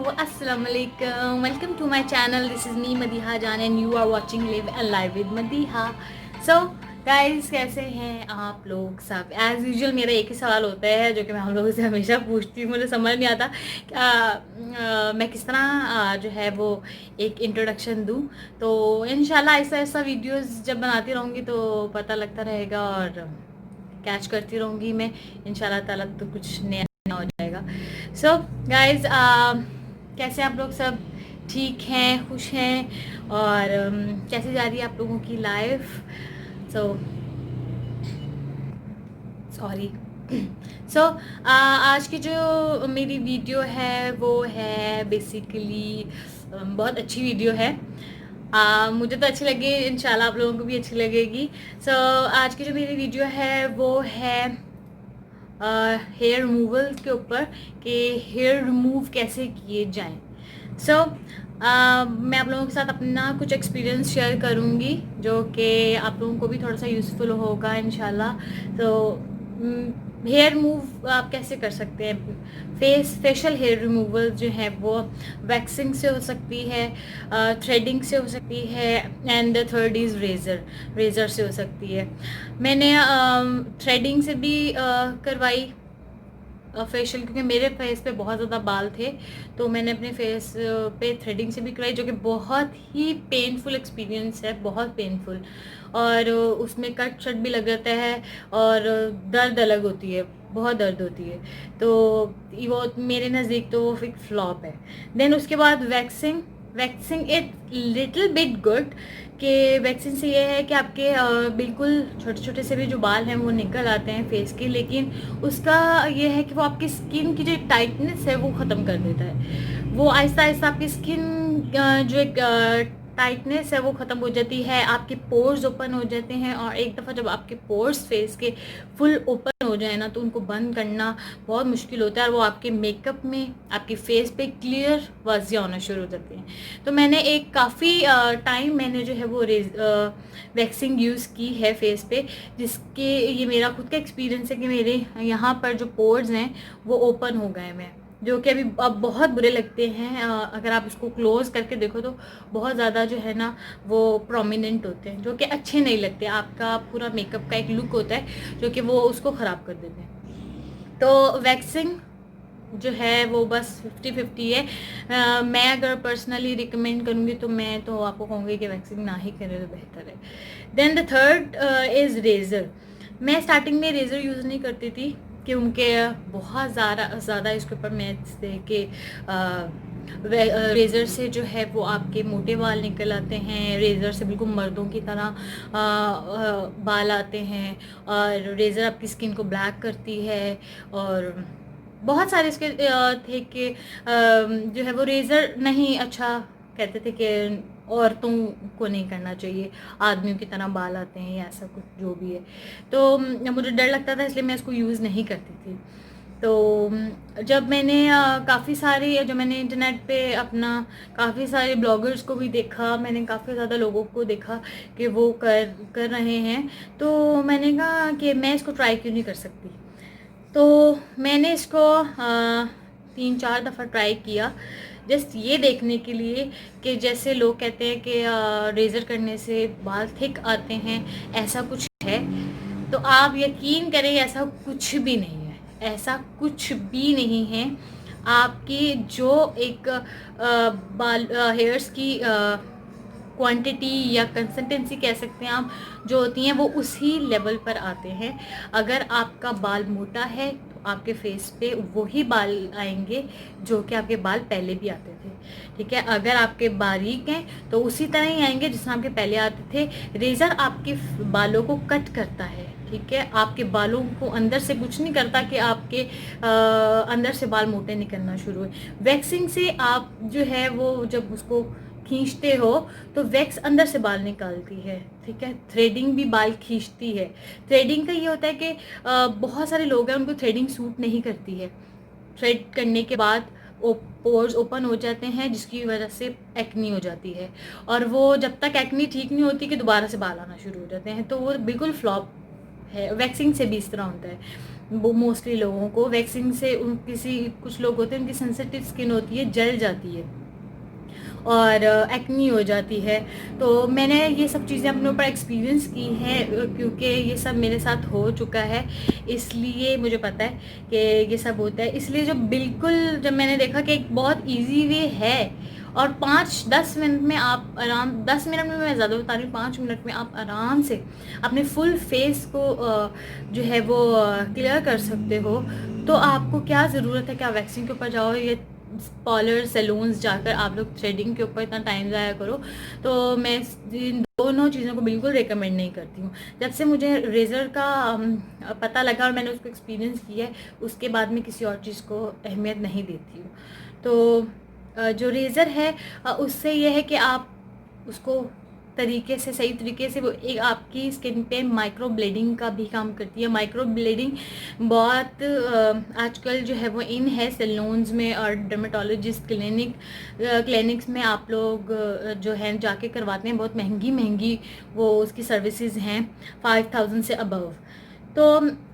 अस्सलाम वालेकुम, welcome to my channel. This is me Madiha Jaan and you are watching live and live with Madiha. So guys, कैसे हैं आप लोग सब? एज़ यूजुअल मेरा एक ही सवाल होता है जो कि मैं हम लोगों से हमेशा पूछती हूँ। मुझे समझ नहीं आता मैं किस तरह जो है वो एक इंट्रोडक्शन दूँ। तो इंशाल्लाह ऐसा ऐसा वीडियोज़ जब बनाती रहूँगी तो पता लगता रहेगा और कैच करती रहूँगी मैं इंशाल्लाह ताला, तो कुछ नया हो जाएगा। सो गाइज, कैसे आप लोग सब? ठीक हैं, खुश हैं? और कैसे जा रही है आप लोगों की लाइफ? So sorry. सो आज की जो मेरी वीडियो है वो है बेसिकली बहुत अच्छी वीडियो है। मुझे तो अच्छी लगी, इंशाल्लाह आप लोगों को भी अच्छी लगेगी। सो आज की जो मेरी वीडियो है वो है हेयर रिमूवल के ऊपर, कि हेयर रिमूव कैसे किए जाएं। सो मैं आप लोगों के साथ अपना कुछ एक्सपीरियंस शेयर करूंगी जो कि आप लोगों को भी थोड़ा सा यूज़फुल होगा इंशाल्लाह। तो हेयर रिमूव आप कैसे कर सकते हैं? फेशियल हेयर रिमूवल जो है वो वैक्सिंग से हो सकती है, थ्रेडिंग से हो सकती है, एंड थर्ड इज़ रेज़र से हो सकती है। मैंने थ्रेडिंग से भी करवाई फेशियल, क्योंकि मेरे फेस पे बहुत ज़्यादा बाल थे, तो मैंने अपने फेस पे थ्रेडिंग से भी कराई, जो कि बहुत ही पेनफुल एक्सपीरियंस है, बहुत पेनफुल। और उसमें कट शट भी लग जाता है और दर्द अलग होती है, बहुत दर्द होती है। तो वो मेरे नज़दीक तो वो एक फ्लॉप है। देन उसके बाद waxing waxing it little bit good, कि वैक्सीन से ये है कि आपके बिल्कुल छोटे छोटे से भी जो बाल हैं वो निकल आते हैं फेस के, लेकिन उसका ये है कि वो आपकी स्किन की जो टाइटनेस है वो ख़त्म कर देता है। वो आहिस्ता आहिस्ता आपकी स्किन जो एक टाइटनेस है वो ख़त्म हो जाती है, आपके पोर्स ओपन हो जाते हैं। और एक दफ़ा जब आपके पोर्स फेस के फुल ओपन हो जाए ना, तो उनको बंद करना बहुत मुश्किल होता है, और वो आपके मेकअप में, आपके फेस पे क्लियर वाज़िया होना शुरू हो जाते हैं। तो मैंने एक काफ़ी टाइम मैंने जो है वो वैक्सिंग यूज़ की है फेस पे, जिसके ये मेरा खुद का एक्सपीरियंस है कि मेरे यहाँ पर जो पोर्स हैं वो ओपन हो गए हैं, जो कि अभी अब बहुत बुरे लगते हैं। अगर आप इसको क्लोज करके देखो तो बहुत ज़्यादा जो है ना वो प्रोमिनेंट होते हैं, जो कि अच्छे नहीं लगते। आपका पूरा मेकअप का एक लुक होता है जो कि वो उसको ख़राब कर देते हैं। तो वैक्सिंग जो है वो बस 50-50 है। मैं अगर पर्सनली रिकमेंड करूँगी तो मैं तो आपको कहूँगी कि वैक्सिंग ना ही करें तो बेहतर है। Then the third is razor. मैं स्टार्टिंग में रेज़र यूज़ नहीं करती थी, क्योंकि बहुत ज़्यादा इसके ऊपर मैथ्स थे कि रेज़र से जो है वो आपके मोटे बाल निकल आते हैं, रेज़र से बिल्कुल मर्दों की तरह बाल आते हैं, और रेज़र आपकी स्किन को ब्लैक करती है। और बहुत सारे इसके थे कि जो है वो रेज़र नहीं अच्छा, कहते थे कि औरतों को नहीं करना चाहिए, आदमियों की तरह बाल आते हैं या ऐसा कुछ जो भी है। तो मुझे डर लगता था, इसलिए मैं इसको यूज़ नहीं करती थी। तो जब मैंने काफ़ी सारे जो मैंने इंटरनेट पे अपना काफ़ी सारे ब्लॉगर्स को भी देखा, मैंने काफ़ी ज़्यादा लोगों को देखा कि वो कर रहे हैं, तो मैंने कहा कि मैं इसको ट्राई क्यों नहीं कर सकती। तो मैंने इसको 3-4 दफ़ा ट्राई किया, जस्ट ये देखने के लिए कि जैसे लोग कहते हैं कि रेज़र करने से बाल थिक आते हैं, ऐसा कुछ है। तो आप यकीन करें, ऐसा कुछ भी नहीं है, ऐसा कुछ भी नहीं है। आपकी जो एक बाल हेयर्स की क्वांटिटी या कंसिस्टेंसी कह सकते हैं आप, जो होती हैं वो उसी लेवल पर आते हैं। अगर आपका बाल मोटा है तो आपके फेस पे वही बाल आएंगे जो कि आपके बाल पहले भी आते थे, ठीक है। अगर आपके बारीक हैं तो उसी तरह ही आएंगे जिस तरह आपके पहले आते थे। रेज़र आपके बालों को कट करता है, ठीक है, आपके बालों को अंदर से कुछ नहीं करता कि आपके अंदर से बाल मोटे निकलना शुरू हुए। वैक्सिंग से आप जो है वो जब उसको खींचते हो तो वैक्स अंदर से बाल निकालती है, ठीक है। थ्रेडिंग भी बाल खींचती है। थ्रेडिंग का ये होता है कि बहुत सारे लोग हैं उनको थ्रेडिंग सूट नहीं करती है। थ्रेड करने के बाद पोर्स ओपन हो जाते हैं, जिसकी वजह से एक्नी हो जाती है, और वो जब तक एक्नी ठीक नहीं होती कि दोबारा से बाल आना शुरू हो जाते हैं, तो वो बिल्कुल फ्लॉप है। वैक्सिंग से भी इस तरह होता है। वो मोस्टली लोगों को वैक्सीन से किसी कुछ लोग होते हैं उनकी सेंसिटिव स्किन होती है, जल जाती है और एक्नी हो जाती है। तो मैंने ये सब चीज़ें अपने ऊपर एक्सपीरियंस की हैं क्योंकि ये सब मेरे साथ हो चुका है, इसलिए मुझे पता है कि ये सब होता है। इसलिए जब मैंने देखा कि एक बहुत इजी वे है और 5-10 मिनट में आप आराम, 10 मिनट में मैं ज़्यादा बता रही हूँ, 5 मिनट में आप आराम से अपने फुल फेस को जो है वो क्लियर कर सकते हो। तो आपको क्या ज़रूरत है कि आप वैक्सीन के ऊपर जाओ, ये पार्लर सैलून्स जाकर आप लोग थ्रेडिंग के ऊपर इतना टाइम ज़ाया करो। तो मैं इन दोनों चीज़ों को बिल्कुल रिकमेंड नहीं करती हूँ। जब से मुझे रेज़र का पता लगा और मैंने उसको एक्सपीरियंस किया है, उसके बाद मैं किसी और चीज़ को अहमियत नहीं देती हूँ। तो जो रेज़र है उससे ये है कि आप उसको तरीके से, सही तरीके से, वो एक आपकी स्किन पे माइक्रो ब्लीडिंग का भी काम करती है। माइक्रो ब्लीडिंग बहुत आजकल जो है वो इन है सैलून्स में और डर्मेटोलॉजिस्ट क्लिनिक्स में आप लोग जो है जाके करवाते हैं। बहुत महंगी महंगी वो उसकी सर्विसेज हैं, 5000 से अबव। तो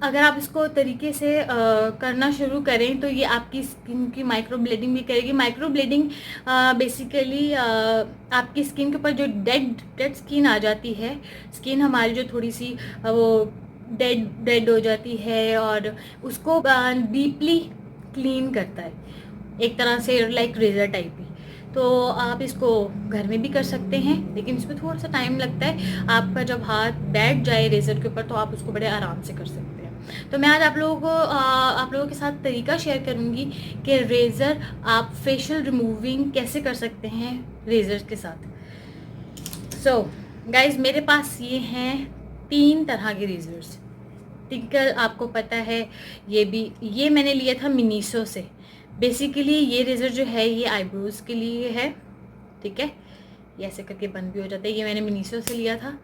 अगर आप इसको तरीके से करना शुरू करें तो ये आपकी स्किन की माइक्रो ब्लीडिंग भी करेगी। माइक्रो ब्लीडिंग बेसिकली आपकी स्किन के ऊपर जो डेड स्किन आ जाती है, स्किन हमारी जो थोड़ी सी वो डेड हो जाती है, और उसको डीपली क्लीन करता है, एक तरह से लाइक रेजर टाइप ही। तो आप इसको घर में भी कर सकते हैं, लेकिन इसमें थोड़ा सा टाइम लगता है। आपका जब हाथ बैठ जाए रेज़र के ऊपर तो आप उसको बड़े आराम से कर सकते हैं। तो मैं आज आप लोगों के साथ तरीका शेयर करूंगी कि रेज़र आप फेशियल रिमूविंग कैसे कर सकते हैं रेज़र के साथ। सो गाइज, मेरे पास ये हैं 3 तरह के रेज़र्स। टिकल आपको पता है, ये मैंने लिया था मिनीसो से। बेसिकली ये रेज़र जो है ये आईब्रोज़ के लिए है, ठीक है। ये ऐसे करके बंद भी हो जाता है, ये मैंने मिनीसो से लिया था।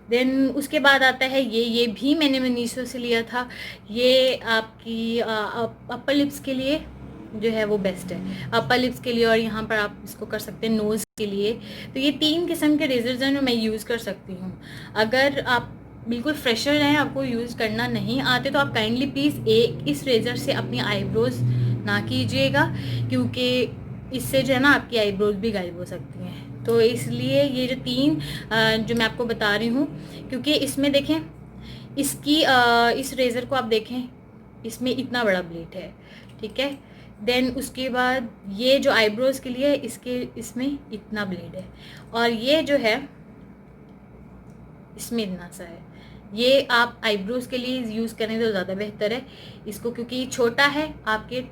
देन उसके बाद आता है ये भी मैंने मिनीसो से लिया था। ये आपकी अपर लिप्स के लिए जो है वो बेस्ट है, अपर लिप्स के लिए, और यहाँ पर आप इसको कर सकते हैं नोज़ के लिए। तो ये 3 किस्म के रेज़र्स हैं जो मैं यूज़ कर सकती हूँ। अगर आप बिल्कुल फ्रेशर हैं, आपको यूज़ करना नहीं आते, तो आप काइंडली प्लीज़ इस रेज़र से अपनी आईब्रोज़ ना कीजिएगा, क्योंकि इससे जो है ना आपकी आईब्रोज़ भी गायब हो सकती हैं। तो इसलिए ये जो 3 जो मैं आपको बता रही हूँ, क्योंकि इसमें देखें, इस रेज़र को आप देखें, इसमें इतना बड़ा ब्लेड है, ठीक है। देन उसके बाद ये जो आईब्रोज़ के लिए इसमें इतना ब्लेड है, और ये जो है इसमें इतना सा है। ये आप आईब्रोज़ के लिए यूज़ करें तो ज़्यादा बेहतर है इसको, क्योंकि छोटा है, आपके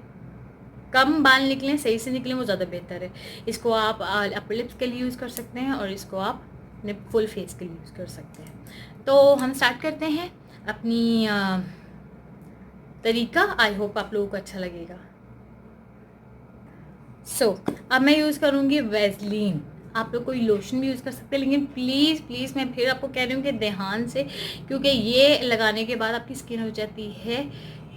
कम बाल निकलें, सही से निकलें, वो ज़्यादा बेहतर है। इसको आप अपर लिप्स के लिए यूज़ कर सकते हैं और इसको आप अपने फुल फेस के लिए यूज़ कर सकते हैं। तो हम स्टार्ट करते हैं अपनी तरीका। आई होप आप लोगों को अच्छा लगेगा। अब मैं यूज़ करूँगी वैसलीन। आप लोग कोई लोशन भी यूज़ कर सकते हैं, लेकिन प्लीज़ प्लीज़ मैं फिर आपको कह रही हूँ कि ध्यान से, क्योंकि ये लगाने के बाद आपकी स्किन हो जाती है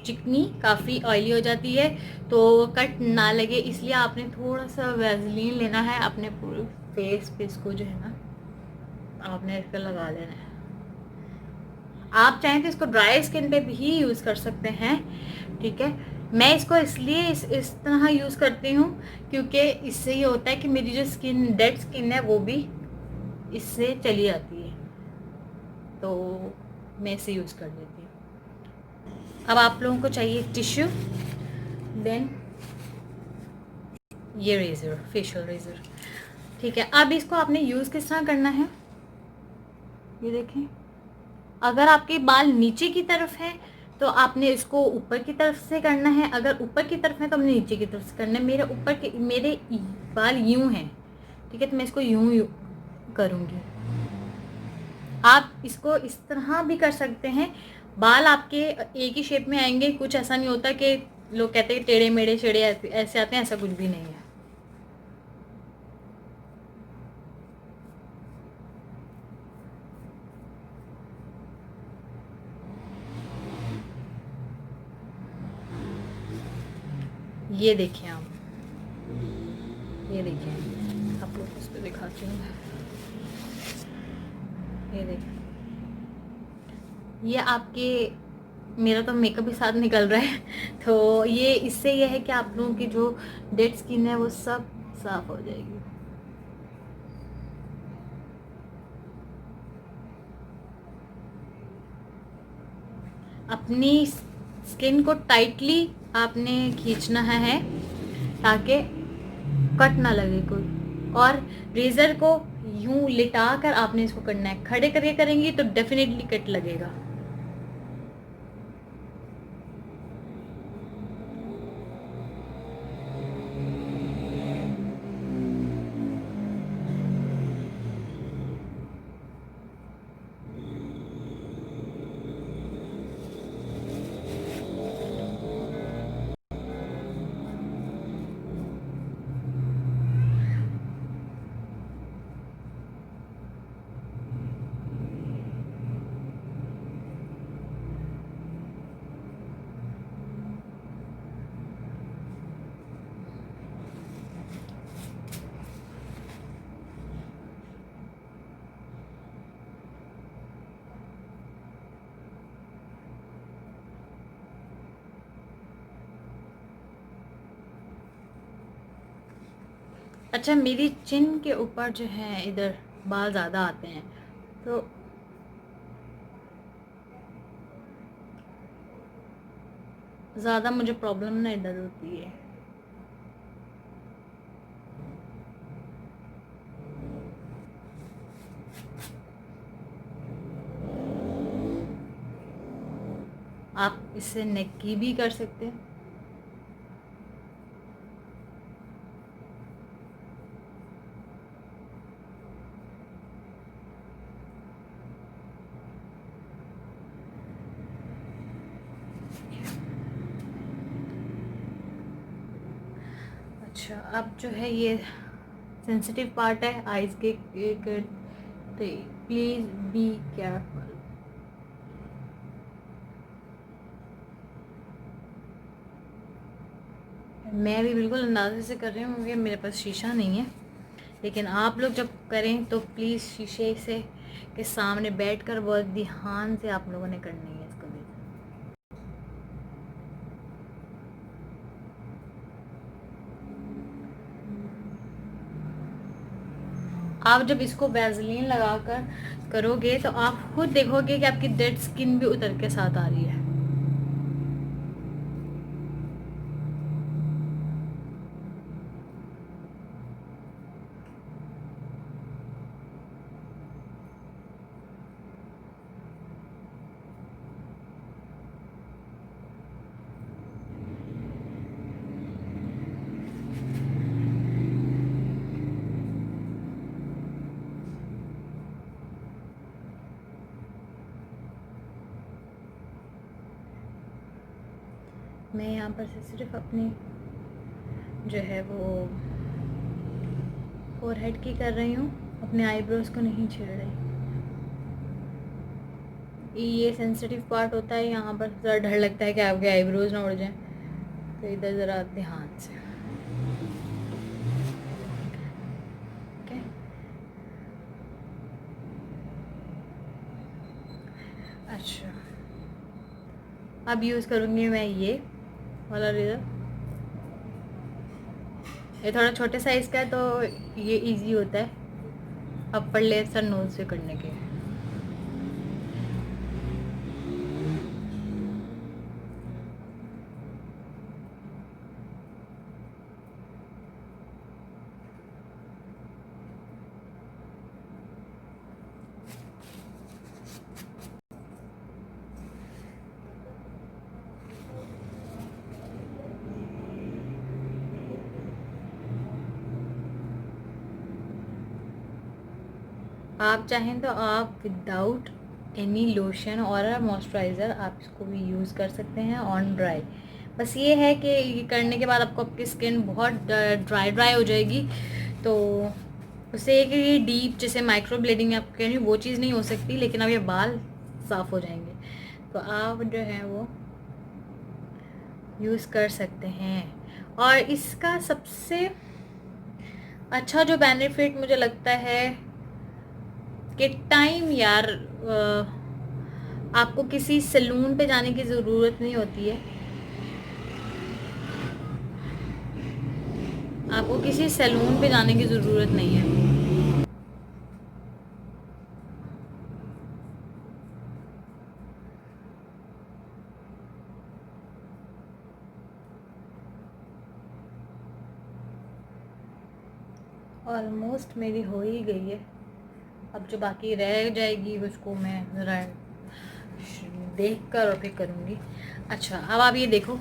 चिकनी, काफ़ी ऑयली हो जाती है, तो कट ना लगे, इसलिए आपने थोड़ा सा वैसलीन लेना है अपने पूरे फेस पे। इसको जो है ना आपने इसको लगा लेना है। आप चाहें तो इसको ड्राई स्किन पे भी यूज़ कर सकते हैं, ठीक है। मैं इसको इसलिए इस तरह यूज़ करती हूँ क्योंकि इससे ये होता है कि मेरी जो डेड स्किन है वो भी इससे चली जाती है, तो मैं इसे यूज़ कर लेती हूँ। अब आप लोगों को चाहिए टिश्यू, देन ये रेज़र, फेशियल रेज़र, ठीक है। अब इसको आपने यूज़ किस तरह करना है, ये देखें। अगर आपके बाल नीचे की तरफ है तो आपने इसको ऊपर की तरफ से करना है, अगर ऊपर की तरफ है तो हमने नीचे की तरफ से करना है। मेरे बाल यूं हैं, ठीक है, तो मैं इसको यूं करूँगी। आप इसको इस तरह भी कर सकते हैं, बाल आपके एक ही शेप में आएंगे। कुछ ऐसा नहीं होता कि लोग कहते हैं टेढ़े मेढ़े छेड़े ऐसे आते हैं, ऐसा कुछ भी नहीं है। ये देखिए आप, ये देखिए, आप लोग उस पर दिखाती हूँ। ये देखिए, ये आपके मेरा तो मेकअप भी साथ निकल रहा है तो ये इससे ये है कि आप लोगों की जो डेड स्किन है वो सब साफ हो जाएगी। अपनी स्किन को टाइटली आपने खींचना है ताकि कट ना लगे कोई, और रेजर को यूं लिटा कर आपने इसको करना है। खड़े करके करेंगी तो डेफिनेटली कट लगेगा। अच्छा, मेरी चिन के ऊपर जो है इधर बाल ज़्यादा आते हैं, तो ज़्यादा मुझे प्रॉब्लम ना इधर होती है। आप इससे नेक की भी कर सकते हैं। अच्छा, अब जो है ये सेंसिटिव पार्ट है आइज़ के, तो प्लीज़ बी केयरफुल। मैं भी बिल्कुल अंदाजे से कर रही हूँ क्योंकि मेरे पास शीशा नहीं है, लेकिन आप लोग जब करें तो प्लीज़ शीशे से के सामने बैठकर बहुत ध्यान से आप लोगों ने करनी है इसको भी। आप जब इसको वैसलीन लगाकर करोगे तो आप खुद देखोगे कि आपकी डेड स्किन भी उतर के साथ आ रही है। मैं यहाँ पर से सिर्फ अपनी जो है वो फोरहेड की कर रही हूँ, अपने आईब्रोज को नहीं छेड़ रही। ये सेंसिटिव पार्ट होता है, यहाँ पर ज़रा डर लगता है कि आपके आईब्रोज ना उड़ जाएं, तो इधर ज़रा ध्यान से। ओके, अच्छा, अब यूज़ करूँगी मैं ये वाला रेज़र। ये थोड़ा छोटे साइज़ का है तो ये इजी होता है अपर लेयर्स और नोज से करने के। आप चाहें तो आप विदाउट एनी लोशन और मॉइस्चराइज़र आप इसको भी यूज़ कर सकते हैं ऑन ड्राई। बस ये है कि ये करने के बाद आपको आपकी स्किन बहुत ड्राई हो जाएगी, तो उससे एक ये डीप जैसे माइक्रो ब्लेडिंग आप कह रही हैं वो चीज़ नहीं हो सकती, लेकिन अब ये बाल साफ़ हो जाएंगे, तो आप जो है वो यूज़ कर सकते हैं। और इसका सबसे अच्छा जो बेनिफिट मुझे लगता है कि टाइम यार आपको किसी सैलून पे जाने की ज़रूरत नहीं होती है, आपको किसी सैलून पे जाने की ज़रूरत नहीं है। ऑलमोस्ट मेरी हो ही गई है, अब जो बाकी रह जाएगी उसको मैं ज़रा देख कर और फिर करूँगी। अच्छा, अब आप ये देखो,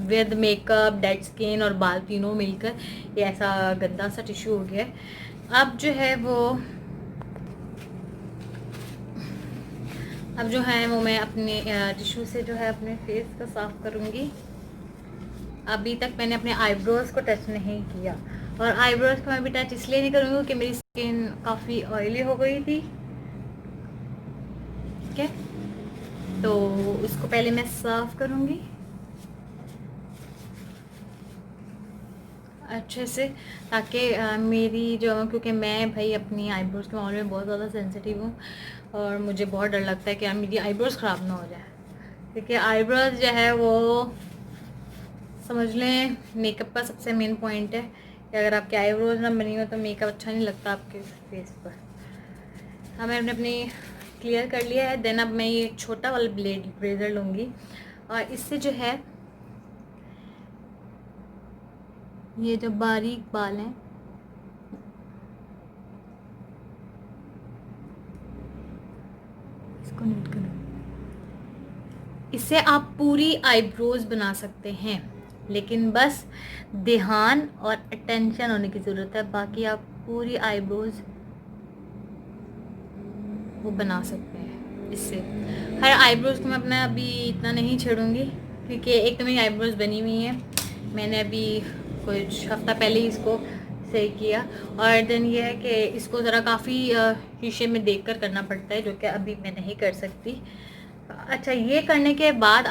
विद मेकअप, डेड स्किन और बाल तीनों मिलकर ये ऐसा गंदा सा टिश्यू हो गया है। अब जो है वो मैं अपने टिश्यू से जो है अपने फेस को साफ करूँगी। अभी तक मैंने अपने आईब्रोज़ को टच नहीं किया, और आईब्रोज़ को मैं अभी टच इसलिए नहीं करूँगी क्योंकि मेरी स्किन काफ़ी ऑयली हो गई थी। ठीक है, तो इसको पहले मैं साफ करूँगी अच्छे से, ताकि मेरी जो, क्योंकि मैं भाई अपनी आईब्रोज़ के मामले में बहुत ज़्यादा सेंसिटिव हूँ और मुझे बहुत डर लगता है कि यार मेरी आईब्रोज़ ख़राब ना हो जाए, क्योंकि आईब्रोज़ जो है वो समझ लें मेकअप का सबसे मेन पॉइंट है कि अगर आपकी आईब्रोज़ ना बनी हो तो मेकअप अच्छा नहीं लगता आपके फेस पर। हाँ, मैंने अपनी क्लियर कर लिया है। देन अब मैं ये छोटा वाला ब्लेड रेज़र लूँगी और इससे जो है ये जो बारीक बाल हैं इसको नीट करूँ, इससे आप पूरी आईब्रोज बना सकते हैं, लेकिन बस ध्यान और अटेंशन होने की ज़रूरत है। बाकी आप पूरी आईब्रोज वो बना सकते हैं इससे। हर आईब्रोज को मैं अपना अभी इतना नहीं छेड़ूंगी, क्योंकि एक तो मेरी आईब्रोज बनी हुई है, मैंने अभी कुछ हफ्ता पहले ही इसको सही किया, और देन ये है कि इसको ज़रा काफ़ी शीशे में देखकर करना पड़ता है, जो कि अभी मैं नहीं कर सकती। अच्छा, ये करने के बाद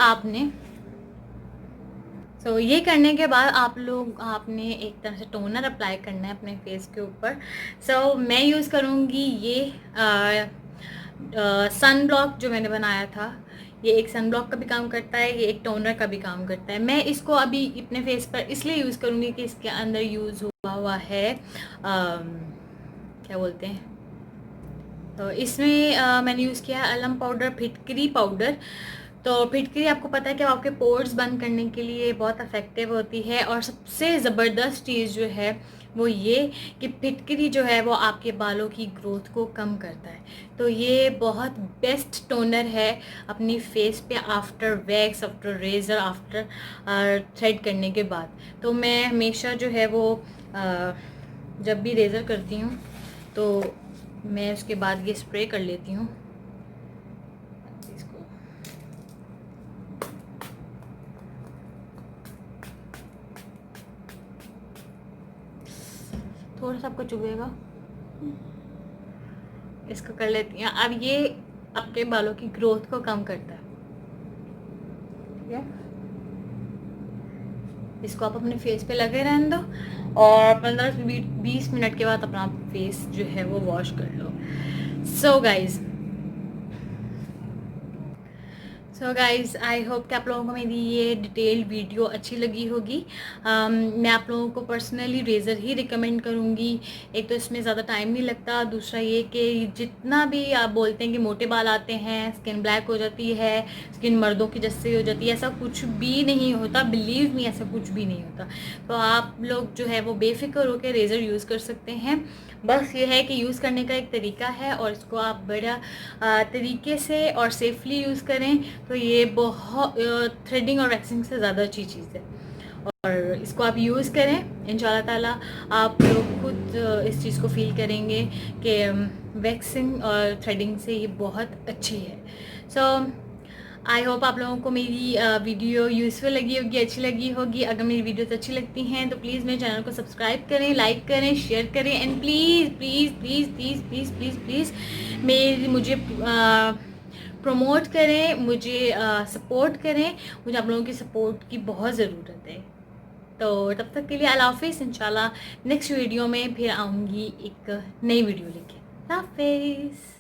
ये करने के बाद आपने एक तरह से टोनर अप्लाई करना है अपने फेस के ऊपर। मैं यूज़ करूँगी ये सन ब्लॉक जो मैंने बनाया था। ये एक सन ब्लॉक का भी काम करता है, ये एक टोनर का भी काम करता है। मैं इसको अभी अपने फेस पर इसलिए यूज़ करूँगी कि इसके अंदर यूज़ हुआ है क्या बोलते हैं, तो इसमें मैंने यूज़ किया है अलम पाउडर, फिटकरी पाउडर। तो फिटकरी आपको पता है कि आपके पोर्स बंद करने के लिए बहुत इफ़ेक्टिव होती है, और सबसे ज़बरदस्त चीज़ जो है वो ये कि फिटकरी जो है वो आपके बालों की ग्रोथ को कम करता है। तो ये बहुत बेस्ट टोनर है अपनी फेस पे after wax, after razor, after thread करने के बाद। तो मैं हमेशा जो है वो जब भी रेज़र करती हूँ तो मैं उसके बाद ये स्प्रे कर लेती हूँ इसको। थोड़ा सा आपको चुभेगा, इसको कर लेती हैं। अब ये आपके बालों की ग्रोथ को कम करता है, ठीक है। इसको आप अपने फेस पे लगे रहने दो, और 15 से 20 मिनट के बाद अपना फेस जो है वो वॉश कर लो। सो गाइज़ आई होप कि आप लोगों को मेरी ये डिटेल्ड वीडियो अच्छी लगी होगी। मैं आप लोगों को पर्सनली रेज़र ही रिकमेंड करूँगी। एक तो इसमें ज़्यादा टाइम नहीं लगता, दूसरा ये कि जितना भी आप बोलते हैं कि मोटे बाल आते हैं, स्किन ब्लैक हो जाती है, स्किन मर्दों की जैसे हो जाती है, ऐसा कुछ भी नहीं होता। बिलीव मी, ऐसा कुछ भी नहीं होता। तो आप लोग जो है वो बेफिक्र होकर रेज़र यूज़ कर सकते हैं। बस ये है कि यूज़ करने का एक तरीका है, और इसको आप बड़ा तरीके से और सेफली यूज़ करें तो ये बहुत थ्रेडिंग और वैक्सिंग से ज़्यादा अच्छी चीज़ है। और इसको आप यूज़ करें, इंशाल्लाह ताला आप लोग खुद इस चीज़ को फील करेंगे कि वैक्सिंग और थ्रेडिंग से ये बहुत अच्छी है। सो आई होप आप लोगों को मेरी वीडियो यूज़फुल लगी होगी, अच्छी लगी होगी। अगर मेरी वीडियोस अच्छी लगती हैं तो प्लीज़ मेरे चैनल को सब्सक्राइब करें, लाइक करें, शेयर करें, and please please please please please please please मुझे प्रमोट करें, मुझे सपोर्ट करें। मुझे आप लोगों की सपोर्ट की बहुत ज़रूरत है। तो तब तक के लिए अल्लाह हाफ़िज़। इंशाल्लाह नेक्स्ट वीडियो में फिर आऊँगी एक नई वीडियो लेके। अल्लाह हाफ़िज़।